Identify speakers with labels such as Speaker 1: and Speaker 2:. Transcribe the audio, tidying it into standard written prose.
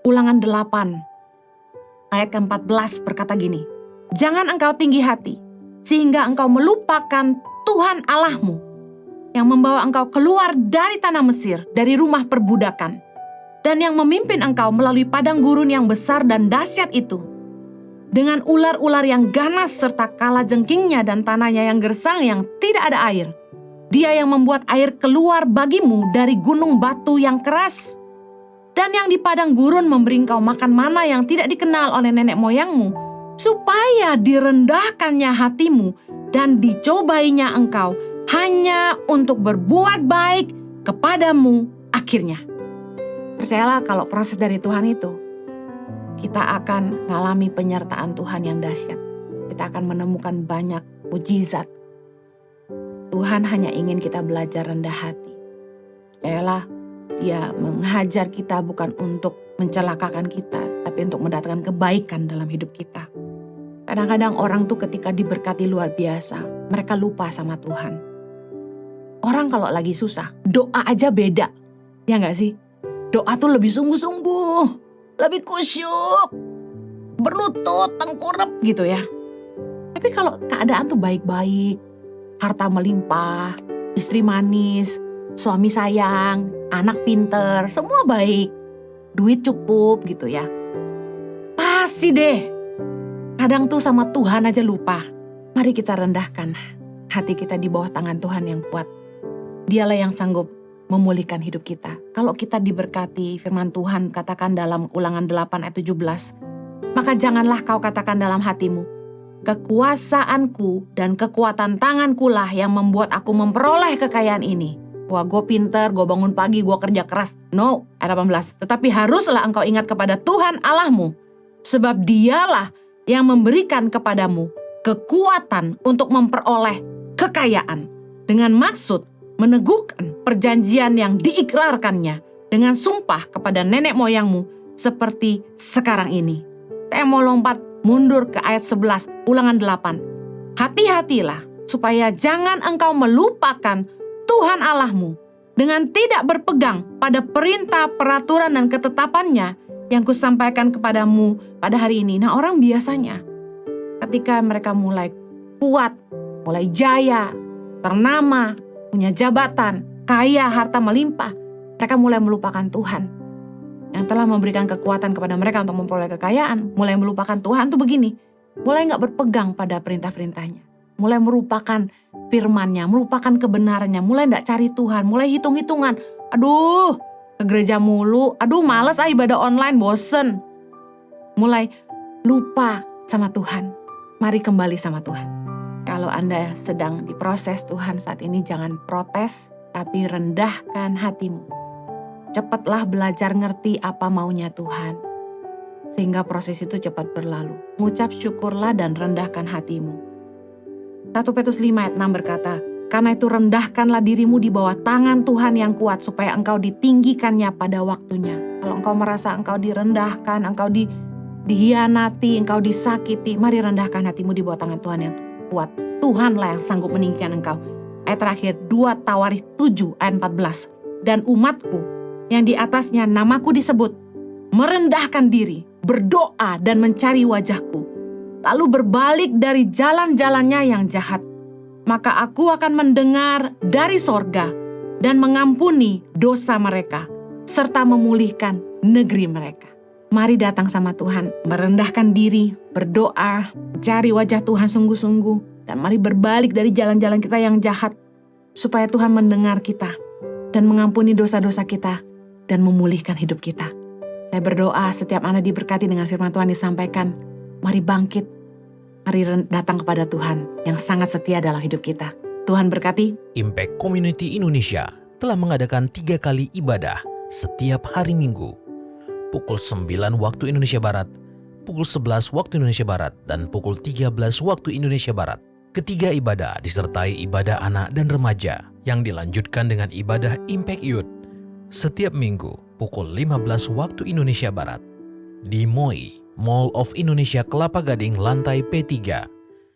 Speaker 1: Ulangan 8 ayat ke-14 berkata gini, "Jangan engkau tinggi hati, sehingga engkau melupakan Tuhan Allahmu, yang membawa engkau keluar dari tanah Mesir, dari rumah perbudakan, dan yang memimpin engkau melalui padang gurun yang besar dan dahsyat itu, dengan ular-ular yang ganas serta kalajengkingnya dan tanahnya yang gersang yang tidak ada air. Dia yang membuat air keluar bagimu dari gunung batu yang keras, dan yang di padang gurun memberi engkau makan mana yang tidak dikenal oleh nenek moyangmu, supaya direndahkannya hatimu dan dicobainya engkau hanya untuk berbuat baik kepadamu akhirnya." Percayalah kalau proses dari Tuhan itu, kita akan mengalami penyertaan Tuhan yang dahsyat. Kita akan menemukan banyak mujizat. Tuhan hanya ingin kita belajar rendah hati. Percayalah, Dia menghajar kita bukan untuk mencelakakan kita, tapi untuk mendatangkan kebaikan dalam hidup kita. Kadang-kadang orang tuh ketika diberkati luar biasa, mereka lupa sama Tuhan. Orang kalau lagi susah, doa aja beda. Ya gak sih? Doa tuh lebih sungguh-sungguh, lebih kusyuk, berlutut, tengkurap gitu ya. Tapi kalau keadaan tuh baik-baik, harta melimpah, istri manis, suami sayang, anak pinter, semua baik, duit cukup gitu ya. Pasti deh, kadang tuh sama Tuhan aja lupa. Mari kita rendahkan hati kita di bawah tangan Tuhan yang kuat. Dialah yang sanggup memulihkan hidup kita. Kalau kita diberkati, firman Tuhan katakan dalam Ulangan 8 ayat 17, "Maka janganlah kau katakan dalam hatimu, kekuasaanku dan kekuatan tanganku lah yang membuat aku memperoleh kekayaan ini. Wah, gue pinter, gue bangun pagi, gue kerja keras." No, ayat 18. "Tetapi haruslah engkau ingat kepada Tuhan Allahmu, sebab Dialah yang memberikan kepadamu kekuatan untuk memperoleh kekayaan, dengan maksud meneguhkan perjanjian yang diikrarkannya dengan sumpah kepada nenek moyangmu seperti sekarang ini." Saya mau lompat mundur ke ayat 11, Ulangan 8. "Hati-hatilah supaya jangan engkau melupakan Tuhan Allahmu dengan tidak berpegang pada perintah, peraturan, dan ketetapannya yang kusampaikan kepadamu pada hari ini." Nah, orang biasanya ketika mereka mulai kuat, mulai jaya, ternama, punya jabatan, kaya, harta melimpah, mereka mulai melupakan Tuhan yang telah memberikan kekuatan kepada mereka untuk memperoleh kekayaan. Mulai melupakan Tuhan tuh begini, mulai gak berpegang pada perintah-perintahnya, mulai merupakan firman-Nya, merupakan kebenarannya, mulai gak cari Tuhan, mulai hitung-hitungan. Aduh, ke gereja mulu, aduh males ibadah online, bosen. Mulai lupa sama Tuhan. Mari kembali sama Tuhan. Kalau Anda sedang diproses Tuhan saat ini, jangan protes, tapi rendahkan hatimu. Cepatlah belajar ngerti apa maunya Tuhan, sehingga proses itu cepat berlalu. Mengucap syukurlah dan rendahkan hatimu. 1 Petrus 5 ayat 6 berkata, "Karena itu rendahkanlah dirimu di bawah tangan Tuhan yang kuat, supaya engkau ditinggikannya pada waktunya." Kalau engkau merasa engkau direndahkan, engkau dihianati, engkau disakiti, mari rendahkan hatimu di bawah tangan Tuhan yang kuat. Tuhanlah yang sanggup meninggikan engkau. Ayat terakhir 2 Tawarikh 7 ayat 14. "Dan umatku yang di atasnya namaku disebut, merendahkan diri, berdoa dan mencari wajahku, lalu berbalik dari jalan-jalannya yang jahat, maka aku akan mendengar dari sorga dan mengampuni dosa mereka, serta memulihkan negeri mereka." Mari datang sama Tuhan, merendahkan diri, berdoa, cari wajah Tuhan sungguh-sungguh, dan mari berbalik dari jalan-jalan kita yang jahat, supaya Tuhan mendengar kita dan mengampuni dosa-dosa kita dan memulihkan hidup kita. Saya berdoa setiap Anda diberkati dengan firman Tuhan disampaikan. Mari bangkit, mari datang kepada Tuhan yang sangat setia dalam hidup kita. Tuhan berkati.
Speaker 2: Impact Community Indonesia telah mengadakan 3 kali ibadah setiap hari Minggu. Pukul 9 waktu Indonesia Barat, pukul 11 waktu Indonesia Barat, dan pukul 13 waktu Indonesia Barat. Ketiga ibadah disertai ibadah anak dan remaja yang dilanjutkan dengan ibadah Impact Youth setiap minggu pukul 15 waktu Indonesia Barat di MOI, Mall of Indonesia Kelapa Gading lantai P3,